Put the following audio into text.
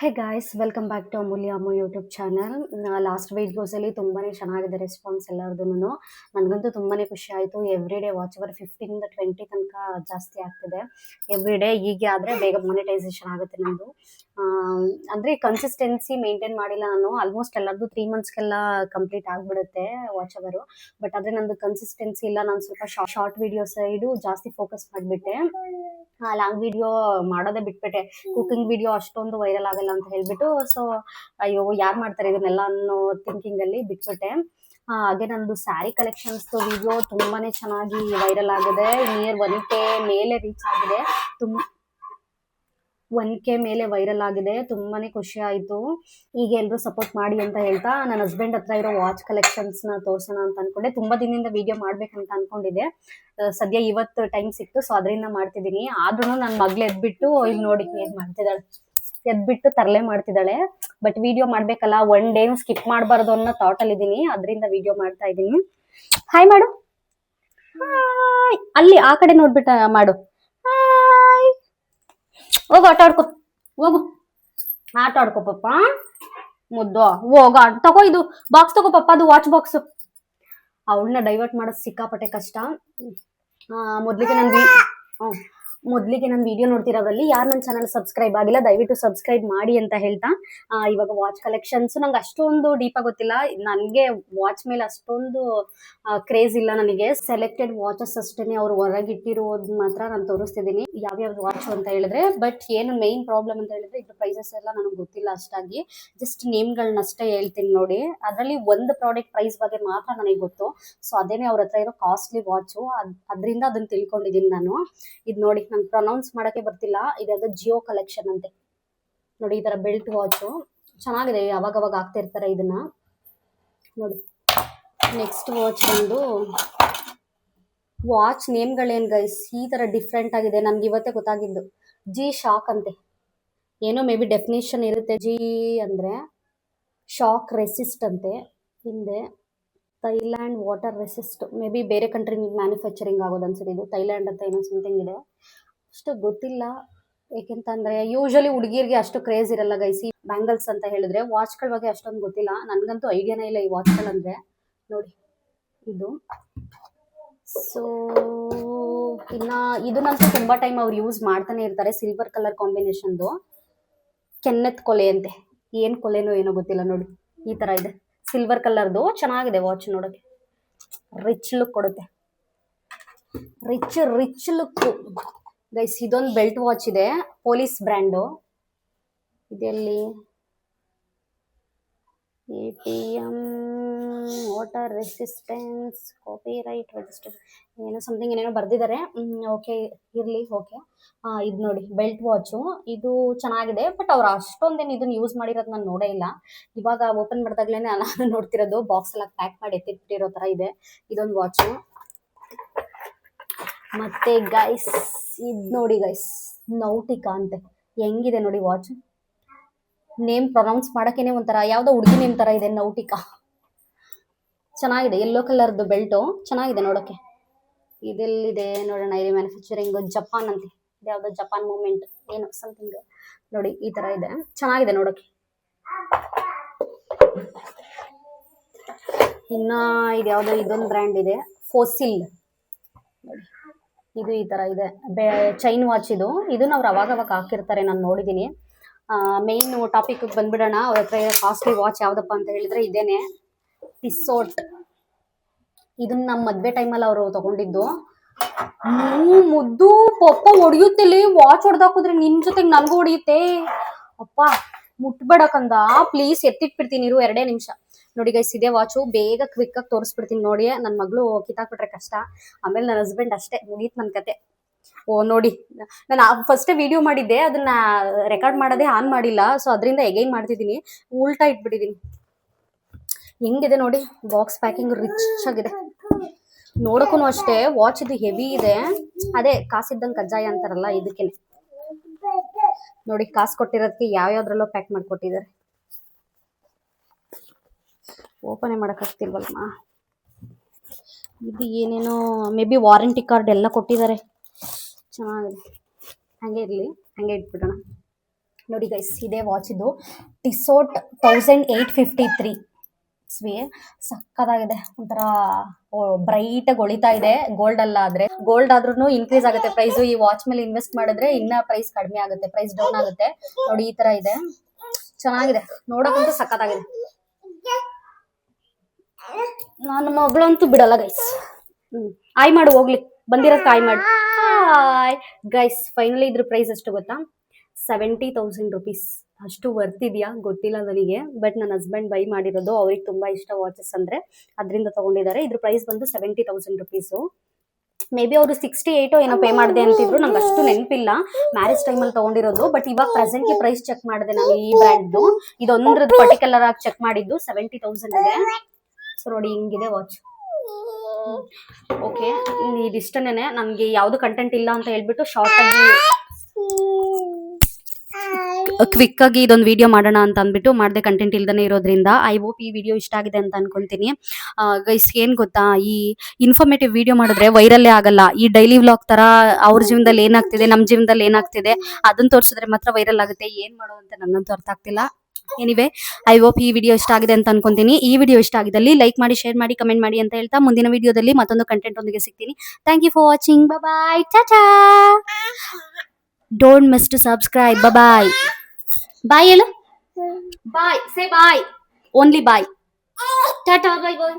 Hey guys, welcome back to Amulya Ammu YouTube channel. Last ವೀಡಿಯೋಸಲ್ಲಿ ತುಂಬಾ ಚೆನ್ನಾಗಿದೆ ರೆಸ್ಪಾನ್ಸ್ ಎಲ್ಲರದೂ. ನನಗಂತೂ ತುಂಬಾ ಖುಷಿ ಆಯಿತು. ಎವ್ರಿ ಡೇ ವಾಚ್ ಓವರ್ 15 20 ತನಕ ಜಾಸ್ತಿ ಆಗ್ತಿದೆ ಎವ್ರಿ ಡೇ. ಹೀಗೆ ಆದರೆ ಬೇಗ ಮಾನಿಟೈಸೇಷನ್ ಆಗುತ್ತೆ ನಮ್ಮದು. ಅಂದರೆ ಕನ್ಸಿಸ್ಟೆನ್ಸಿ ಮೇಂಟೈನ್ ಮಾಡಿಲ್ಲ ನಾನು. ಆಲ್ಮೋಸ್ಟ್ ಎಲ್ಲರದು 3 ಮಂತ್ಸ್ಗೆಲ್ಲ ಕಂಪ್ಲೀಟ್ ಆಗಿಬಿಡುತ್ತೆ ವಾಚ್ ಓವರು. ಬಟ್ ಆದರೆ ನಂದು ಕನ್ಸಿಸ್ಟೆನ್ಸಿ ಇಲ್ಲ. ನಾನು ಸ್ವಲ್ಪ ಶಾರ್ಟ್ ವಿಡಿಯೋ ಸೈಡು ಜಾಸ್ತಿ ಫೋಕಸ್ ಮಾಡಿಬಿಟ್ಟೆ. ಲಾಂಗ್ ವಿಡಿಯೋ ಮಾಡೋದೇ ಬಿಟ್ಬಿಟ್ಟೆ. ಕುಕಿಂಗ್ ವಿಡಿಯೋ ಅಷ್ಟೊಂದು ವೈರಲ್ ಆಗಲ್ಲ ಅಂತ ಹೇಳ್ಬಿಟ್ಟು, ಸೊ ಅಯ್ಯೋ ಯಾರು ಮಾಡ್ತಾರೆ ಇದನ್ನೆಲ್ಲ ಅನ್ನೋ ಥಿಂಕಿಂಗಲ್ಲಿ ಬಿಟ್ಬಿಟ್ಟೆ. ಹಾಗೆ ನಂದು ಸ್ಯಾರಿ ಕಲೆಕ್ಷನ್ಸ್ ವಿಡಿಯೋ ತುಂಬಾನೇ ಚೆನ್ನಾಗಿ ವೈರಲ್ ಆಗಿದೆ. ನಿಯರ್ 1K ಮೇಲೆ ರೀಚ್ ಆಗಿದೆ. 1K ಮೇಲೆ ವೈರಲ್ ಆಗಿದೆ. ತುಂಬಾನೇ ಖುಷಿ ಆಯಿತು. ಈಗ ಎಲ್ಲರೂ ಸಪೋರ್ಟ್ ಮಾಡಿ ಅಂತ ಹೇಳ್ತಾ ನನ್ನ ಹಸ್ಬೆಂಡ್ ಹತ್ರ ಇರೋ ವಾಚ್ ಕಲೆಕ್ಷನ್ಸ್ನ ತೋರ್ಸೋಣ ಅಂತ ಅನ್ಕೊಂಡೆ. ತುಂಬಾ ದಿನದಿಂದ ವಿಡಿಯೋ ಮಾಡ್ಬೇಕಂತ ಅನ್ಕೊಂಡಿದ್ದೆ. ಸದ್ಯ ಇವತ್ತು ಟೈಮ್ ಸಿಕ್ತು, ಸೊ ಅದರಿಂದ ಮಾಡ್ತಿದ್ದೀನಿ. ಆದ್ರೂ ನನ್ನ ಮಗ್ಳು ಎದ್ಬಿಟ್ಟು ಇಲ್ಲಿ ನೋಡಿ ಏನ್ ಮಾಡ್ತಿದ್ದಾಳೆ. ಎದ್ಬಿಟ್ಟು ತರಲೆ ಮಾಡ್ತಿದ್ದಾಳೆ. ಬಟ್ ವಿಡಿಯೋ ಮಾಡ್ಬೇಕಲ್ಲ, ಒನ್ ಡೇ ಸ್ಕಿಪ್ ಮಾಡಬಾರ್ದು ಅನ್ನೋ ಥಾಟ್ ಅಲ್ಲಿ ಇದೀನಿ. ಅದರಿಂದ ವಿಡಿಯೋ ಮಾಡ್ತಾ ಇದ್ದೀನಿ. ಹಾಯ್ ಮಾಡು. ಹಾಯ್. ಅಲ್ಲಿ ಆ ಕಡೆ ನೋಡ್ಬಿಟ್ಟ ಮಾಡು. ಹಾಯ್. ಹೋಗು ಆಟ ಆಡ್ಕೊ. ಹೋಗು ಆಟ ಆಡ್ಕೊ ಪಪ್ಪ. ಮುದ್ದು ಹೋಗ ತಗೋ. ಇದು ಬಾಕ್ಸ್ ತಗೋ ಪಪ್ಪ, ಅದು ವಾಚ್ ಬಾಕ್ಸ್. ಅವಳನ್ನ ಡೈವರ್ಟ್ ಮಾಡೋದು ಸಿಕ್ಕಾಪಟ್ಟೆ ಕಷ್ಟ. ಮೊದಲಿಗೆ ನನ್ನ ವಿಡಿಯೋ ನೋಡ್ತಿರೋರಲ್ಲಿ ಯಾರು ನನ್ನ ಚಾನಲ್ ಸಬ್ಸ್ಕ್ರೈಬ್ ಆಗಿಲ್ಲ, ದಯವಿಟ್ಟು ಸಬ್ಸ್ಕ್ರೈಬ್ ಮಾಡಿ ಅಂತ ಹೇಳ್ತಾ, ಇವಾಗ ವಾಚ್ ಕಲೆಕ್ಷನ್ಸ್ ನಂಗೆ ಅಷ್ಟೊಂದು ಡೀಪಾಗಿ ಗೊತ್ತಿಲ್ಲ. ನನಗೆ ವಾಚ್ ಮೇಲೆ ಅಷ್ಟೊಂದು ಕ್ರೇಜ್ ಇಲ್ಲ. ನನಗೆ ಸೆಲೆಕ್ಟೆಡ್ ವಾಚಸ್ ಅಷ್ಟೇ ಅವ್ರು ಹೊರಗಿಟ್ಟಿರೋದು ಮಾತ್ರ ನಾನು ತೋರಿಸ್ತಿದ್ದೀನಿ, ಯಾವ್ಯಾವ್ದು ವಾಚ್ ಅಂತ ಹೇಳಿದ್ರೆ. ಬಟ್ ಏನು ಮೇನ್ ಪ್ರಾಬ್ಲಮ್ ಅಂತ ಹೇಳಿದ್ರೆ ಇದ್ರ ಪ್ರೈಸಸ್ ಎಲ್ಲ ನನಗೆ ಗೊತ್ತಿಲ್ಲ ಅಷ್ಟಾಗಿ. ಜಸ್ಟ್ ನೇಮ್ಗಳನ್ನಷ್ಟೇ ಹೇಳ್ತೀನಿ ನೋಡಿ. ಅದರಲ್ಲಿ ಒಂದು ಪ್ರಾಡಕ್ಟ್ ಪ್ರೈಸ್ ಬಗ್ಗೆ ಮಾತ್ರ ನನಗೆ ಗೊತ್ತು. ಸೊ ಅದೇನೆ ಅವ್ರ ಹತ್ರ ಇರೋ ಕಾಸ್ಟ್ಲಿ ವಾಚು. ಅದರಿಂದ ಅದನ್ನ ತಿಳ್ಕೊಂಡಿದ್ದೀನಿ ನಾನು. ಇದು ನೋಡಿ, ನಂಗೆ ಪ್ರೊನೌನ್ಸ್ ಮಾಡೋಕ್ಕೆ ಬರ್ತಿಲ್ಲ. ಇದಾದ ಜಿಯೋ ಕಲೆಕ್ಷನ್ ಅಂತೆ ನೋಡಿ. ಈ ತರ ಬೆಲ್ಟ್ ವಾಚು ಚೆನ್ನಾಗಿದೆ. ಅವಾಗವಾಗ ಆಗ್ತಾ ಇರ್ತಾರೆ ಇದನ್ನ ನೋಡಿ. ನೆಕ್ಸ್ಟ್ ವಾಚ್ ಬಂದು, ವಾಚ್ ನೇಮ್ಗಳೇನು ಗೈಸ್ ಈ ತರ ಡಿಫ್ರೆಂಟ್ ಆಗಿದೆ. ನನ್ಗೆ ಇವತ್ತೇ ಗೊತ್ತಾಗಿದ್ದು. ಜಿ ಶಾಕ್ ಅಂತೆ. ಏನೋ ಮೇ ಬಿ ಡೆಫಿನೇಷನ್ ಇರುತ್ತೆ. ಜಿ ಅಂದ್ರೆ ಶಾಕ್ ರೆಸಿಸ್ಟ್ ಅಂತೆ. ಹಿಂದೆ Thailand water resist. May be ಬೇರೆ ಕಂಟ್ರಿ ಮ್ಯಾನುಫ್ಯಾಕ್ಚರಿಂಗ್ ಆಗೋದು ಅನ್ಸುತ್ತೆ. ಇದು ಥೈಲ್ಯಾಂಡ್ ಅಂತ ಏನೋ ಸಮಥಿಂಗ್ ಇದೆ. ಅಷ್ಟು ಗೊತ್ತಿಲ್ಲ. ಏಕೆಂತಂದ್ರೆ ಯೂಶಲಿ ಹುಡುಗಿರಿಗೆ ಅಷ್ಟು ಕ್ರೇಜ್ ಇರಲ್ಲ ಗೈಸಿ. ಬ್ಯಾಂಗಲ್ಸ್ ಅಂತ ಹೇಳಿದ್ರೆ ವಾಚ್ಗಳ ಬಗ್ಗೆ ಅಷ್ಟೊಂದು ಗೊತ್ತಿಲ್ಲ. ನನಗಂತೂ ಐಡಿಯಾನೇ ಇಲ್ಲ ಈ ವಾಚ್ಗಳಂದ್ರೆ. ನೋಡಿ ಇದು. ಸೊ ಇನ್ನ ಇದನ್ನಂತೂ ತುಂಬಾ ಟೈಮ್ ಅವ್ರು ಯೂಸ್ ಮಾಡ್ತಾನೆ ಇರ್ತಾರೆ. Silver colour ಕಾಂಬಿನೇಷನ್ದು. ಕೆನ್ನೆತ್ ಕೊಲೆ ಅಂತೆ. ಏನ್ ಕೊಲೆನೋ ಏನೋ ಗೊತ್ತಿಲ್ಲ ನೋಡಿ. ಈ ತರ ಇದೆ, ಸಿಲ್ವರ್ ಕಲರ್ದು. ಚೆನ್ನಾಗಿದೆ ವಾಚ್ ನೋಡೋಕೆ. ರಿಚ್ ಲುಕ್ ಕೊಡುತ್ತೆ. Rich look guys. ಇದೊಂದು ಬೆಲ್ಟ್ ವಾಚ್ ಇದೆ, ಪೊಲೀಸ್ ಬ್ರ್ಯಾಂಡು. ಇದೆಲ್ಲಿ ATM water resistance copy right register ಏನೋ ಸಮಥಿಂಗ್ ಏನೇನೋ ಬರ್ದಿದ್ದಾರೆ. ಓಕೆ ಇರ್ಲಿ. ಓಕೆ ಇದು ನೋಡಿ ಬೆಲ್ಟ್ ವಾಚು. ಇದು ಚೆನ್ನಾಗಿದೆ. ಬಟ್ ಅವ್ರು ಅಷ್ಟೊಂದೇನು ಇದನ್ನ ಯೂಸ್ ಮಾಡಿರೋದು ನಾನು ನೋಡೇ ಇಲ್ಲ. ಇವಾಗ ಓಪನ್ ಮಾಡಿದಾಗ್ಲೇನೆ ನಾನು ನೋಡ್ತಿರೋದು. ಬಾಕ್ಸ್ ಎಲ್ಲ ಪ್ಯಾಕ್ ಮಾಡಿ ಎತ್ತಿಟ್ಟಿರೋ ತರ ಇದೆ ಇದೊಂದು ವಾಚು. ಮತ್ತೆ ಗೈಸ್ ಇದು ನೋಡಿ ಗೈಸ್, ನೌಟಿಕಾ ಅಂತೆ. ಹೆಂಗಿದೆ ನೋಡಿ ವಾಚ್. ನೇಮ್ ಪ್ರೊನೌನ್ಸ್ ಮಾಡಕ್ಕೇನೆ ಒಂಥರ ಯಾವ್ದೋ ಹುಡುಗಿ ನೇಮ್ ತರ ಇದೆ. ನೌಟಿಕಾ ಚೆನ್ನಾಗಿದೆ. ಯೆಲ್ಲೋ ಕಲರ್ದು ಬೆಲ್ಟು ಚೆನ್ನಾಗಿದೆ ನೋಡೋಕೆ. ಇದೆಲ್ಲಿದೆ ನೋಡೋಣ. ಇದು ಮ್ಯಾನುಫ್ಯಾಕ್ಚರಿಂಗ್ ಜಪಾನ್ ಅಂತೆ. ಇದ್ಯಾವುದೋ ಜಪಾನ್ ಮೂಮೆಂಟ್ ಏನೋ ಸಮಥಿಂಗ್ ನೋಡಿ. ಈ ತರ ಇದೆ, ಚೆನ್ನಾಗಿದೆ ನೋಡೋಕೆ. ಇನ್ನ ಇದ್ಯಾವುದೋ ಇದೊಂದು ಬ್ರ್ಯಾಂಡ್ ಇದೆ, ಫೋಸಿಲ್ ನೋಡಿ. ಇದು ಈ ತರ ಇದೆ. ಚೈನ್ ವಾಚ್ ಇದು. ಇದನ್ನ ಅವ್ರು ಅವಾಗವಾಗ ಹಾಕಿರ್ತಾರೆ, ನಾನು ನೋಡಿದ್ದೀನಿ. ಮೇನ್ ಟಾಪಿಕ್ ಬಂದ್ಬಿಡೋಣ. ಅವ್ರ ಹತ್ರ ಕಾಸ್ಟ್ಲಿ ವಾಚ್ ಯಾವ್ದಪ್ಪ ಅಂತ ಹೇಳಿದ್ರೆ ಇದೇನೆ, ಟಿಸೋಟ್. ಇದನ್ನ ನಮ್ಮ ಮದ್ವೆ ಟೈಮಲ್ಲಿ ಅವರು ತಗೊಂಡಿದ್ದು. ಮುದ್ದು ಪಪ್ಪ ಹೊಡಿಯುತ್ತಿಲ್ಲಿ. ವಾಚ್ ಹೊಡೆದಾಕಿದ್ರೆ ನಿನ್ ಜೊತೆಗೆ ನನ್ಗೂ ಹೊಡಿಯುತ್ತೆ. ಅಪ್ಪ ಮುಟ್ಬೇಡಕಂದ ಪ್ಲೀಸ್. ಎತ್ತಿಟ್ಬಿಡ್ತೀನಿ ಇರು 2 ನಿಮಿಷ. ನೋಡಿ ಗೈಸ್, ಇದೇ ವಾಚು. ಬೇಗ ಕ್ವಿಕ್ ಆಗಿ ತೋರಿಸ್ಬಿಡ್ತೀನಿ ನೋಡಿ. ನನ್ನ ಮಗಳು ಕಿತ್ತಾಕ್ಬಿಟ್ರೆ ಕಷ್ಟ. ಆಮೇಲೆ ನನ್ನ ಹಸ್ಬೆಂಡ್ ಅಷ್ಟೇ, ಮುಗೀತು ನನ್ನ ಕತೆ. ಓ ನೋಡಿ, ನಾನು ಫಸ್ಟ್ ವಿಡಿಯೋ ಮಾಡಿದ್ದೆ, ಅದನ್ನ ರೆಕಾರ್ಡ್ ಮಾಡೋದೇ ಆನ್ ಮಾಡಿಲ್ಲ. ಸೊ ಅದರಿಂದ ಎಗೈನ್ ಮಾಡ್ತಿದ್ದೀನಿ. ಉಲ್ಟಾ ಇಟ್ಬಿಟ್ಟಿದ್ದೀನಿ. ಹೆಂಗಿದೆ ನೋಡಿ ಬಾಕ್ಸ್ ಪ್ಯಾಕಿಂಗ್. ರಿಚ್ ಆಗಿದೆ ನೋಡಕ್ಕೂ ಅಷ್ಟೇ. ವಾಚ್ ಇದು ಹೆವಿ ಇದೆ. ಅದೇ ಕಾಸಿದ್ದಂಗೆ ಕಜ್ಜಾಯ ಅಂತಾರಲ್ಲ, ಇದಕ್ಕೇನೆ ನೋಡಿ. ಕಾಸು ಕೊಟ್ಟಿರೋದಕ್ಕೆ ಯಾವ್ಯಾವ್ದ್ರಲ್ಲೋ ಪ್ಯಾಕ್ ಮಾಡಿಕೊಟ್ಟಿದ್ದಾರೆ. ಓಪನೇ ಮಾಡೋಕ್ಕಾಗ್ತಿಲ್ವಲ್ಲಮ್ಮ. ಇದು ಏನೇನೋ ಮೇ ಬಿ ವಾರಂಟಿ ಕಾರ್ಡ್ ಎಲ್ಲ ಕೊಟ್ಟಿದ್ದಾರೆ. ಚೆನ್ನಾಗಿದೆ. ಹಾಗೆ ಇರಲಿ, ಹಾಗೆ ಇಟ್ಬಿಡೋಣ. ನೋಡಿ ಗೈಸ್, ಇದೇ ವಾಚ್ ಇದು ಟಿಸೋಟ್ 1853 ಸ್ವೇ ಸಕ್ಕದಾಗಿದೆ. ಒಂಥರ ಬ್ರೈಟ್ ಆಗಿ ಹೊಳಿತಾ ಇದೆ. ಗೋಲ್ಡ್ ಅಲ್ಲ, ಆದ್ರೆ ಗೋಲ್ಡ್ ಆದ್ರೂ ಇನ್ಕ್ರೀಸ್ ಆಗುತ್ತೆ ಪ್ರೈಸ್. ಈ ವಾಚ್ ಮೇಲೆ ಇನ್ವೆಸ್ಟ್ ಮಾಡಿದ್ರೆ ಇನ್ನ ಪ್ರೈಸ್ ಕಡಿಮೆ ಆಗುತ್ತೆ, ಪ್ರೈಸ್ ಡೌನ್ ಆಗುತ್ತೆ. ನೋಡಿ ಈ ತರ ಇದೆ, ಚೆನ್ನಾಗಿದೆ, ನೋಡಕ್ಕಂತೂ ಸಕ್ಕತ್ತಾಗಿದೆ. ನನ್ನ ಮಗಳಂತೂ ಬಿಡಲ್ಲ ಗೈಸ್. ಆಯ್ ಮಾಡು ಹೋಗ್ಲಿ, ಬಂದಿರೋದಕ್ಕೆ ಆಯ್ ಮಾಡಿ. ಹಾಯ್ ಗೈಸ್, ಫೈನಲಿ ಇದ್ರ ಪ್ರೈಸ್ ಎಷ್ಟು ಗೊತ್ತಾ? 70,000 rupees. ಅಷ್ಟು ವರ್ತ್ ಇದೆಯಾ ಗೊತ್ತಿಲ್ಲ ನನಗೆ, ಬಟ್ ನನ್ನ ಹಸ್ಬೆಂಡ್ ಬೈ ಮಾಡಿರೋದು. ಅವ್ರಿಗೆ ತುಂಬಾ ಇಷ್ಟ ವಾಚಸ್ ಅಂದ್ರೆ, ಅದರಿಂದ ತಗೊಂಡಿದ್ದಾರೆ. ಇದ್ರ ಪ್ರೈಸ್ ಬಂದು 70,000 rupees. ಮೇ ಬಿ ಅವರು 68 ಏನೋ ಪೇ ಮಾಡಿದೆ ಅಂತಿದ್ರು, ನಂಗೆ ಅಷ್ಟು ನೆನಪಿಲ್ಲ. ಮ್ಯಾರೇಜ್ ಟೈಮಲ್ಲಿ ತಗೊಂಡಿರೋದು. ಬಟ್ ಇವಾಗ ಪ್ರೆಸೆಂಟ್ಲಿ ಪ್ರೈಸ್ ಚೆಕ್ ಮಾಡಿದೆ ನಾನು ಈ ಬ್ರ್ಯಾಂಡ್ದು. ಇದೊಂದ್ರದ್ದು ಪರ್ಟಿಕ್ಯುಲರ್ ಆಗಿ ಚೆಕ್ ಮಾಡಿದ್ದು 70,000 ಇದೆ. ಸೊ ನೋಡಿ ಹಿಂಗಿದೆ ವಾಚ್. ಓಕೆ, ಇದಿಷ್ಟನೇ. ನನಗೆ ಯಾವ್ದು ಕಂಟೆಂಟ್ ಇಲ್ಲ ಅಂತ ಹೇಳ್ಬಿಟ್ಟು ಶಾರ್ಟ್ ಆಗಿ ಕ್ವಿಕ್ ಆಗಿ ಇದೊಂದು ವಿಡಿಯೋ ಮಾಡೋಣ ಅಂತ ಅಂದ್ಬಿಟ್ಟು ಮಾಡಿದೆ, ಕಂಟೆಂಟ್ ಇಲ್ದೇ ಇರೋದ್ರಿಂದ. ಐ ಹೋಪ್ ಈ ವಿಡಿಯೋ ಇಷ್ಟ ಆಗಿದೆ ಅಂತ ಅನ್ಕೊಂತೀನಿ. ಗೈಸ್, ಏನ್ ಗೊತ್ತಾ, ಈ ಇನ್ಫಾರ್ಮೇಟಿವ್ ವಿಡಿಯೋ ಮಾಡಿದ್ರೆ ವೈರಲ್ಲೇ ಆಗಲ್ಲ. ಈ ಡೈಲಿ ವ್ಲಾಗ್ ತರ ಅವ್ರ ಜೀವನದಲ್ಲಿ ಏನಾಗ್ತಿದೆ, ನಮ್ಮ ಜೀವನದಲ್ಲಿ ಏನಾಗ್ತಿದೆ ಅದನ್ನ ತೋರಿಸಿದ್ರೆ ಮಾತ್ರ ವೈರಲ್ ಆಗುತ್ತೆ. ಏನ್ ಮಾಡೋದು ಅಂತ ನಂಗಂತೂ ಅರ್ಥ ಆಗ್ತಿಲ್ಲ. ಎನಿವೆ, ಐ ಹೋಪ್ ಈ ವಿಡಿಯೋ ಇಷ್ಟ ಆಗಿದೆ ಅಂತ ಅನ್ಕೊಂತೀನಿ. ಈ ವಿಡಿಯೋ ಇಷ್ಟ ಆಗಿದ್ದಲ್ಲಿ ಲೈಕ್ ಮಾಡಿ, ಶೇರ್ ಮಾಡಿ, ಕಮೆಂಟ್ ಮಾಡಿ ಅಂತ ಹೇಳ್ತಾ ಮುಂದಿನ ವಿಡಿಯೋದಲ್ಲಿ ಮತ್ತೊಂದು ಕಂಟೆಂಟ್ ಒಂದಿಗೆ ಸಿಗ್ತೀನಿ. Thank you for watching. Bye, tata. Don't miss to subscribe. Bye bye ಹೇಳು. Bye, say bye, only bye. Tata, bye ಬಾಯ್.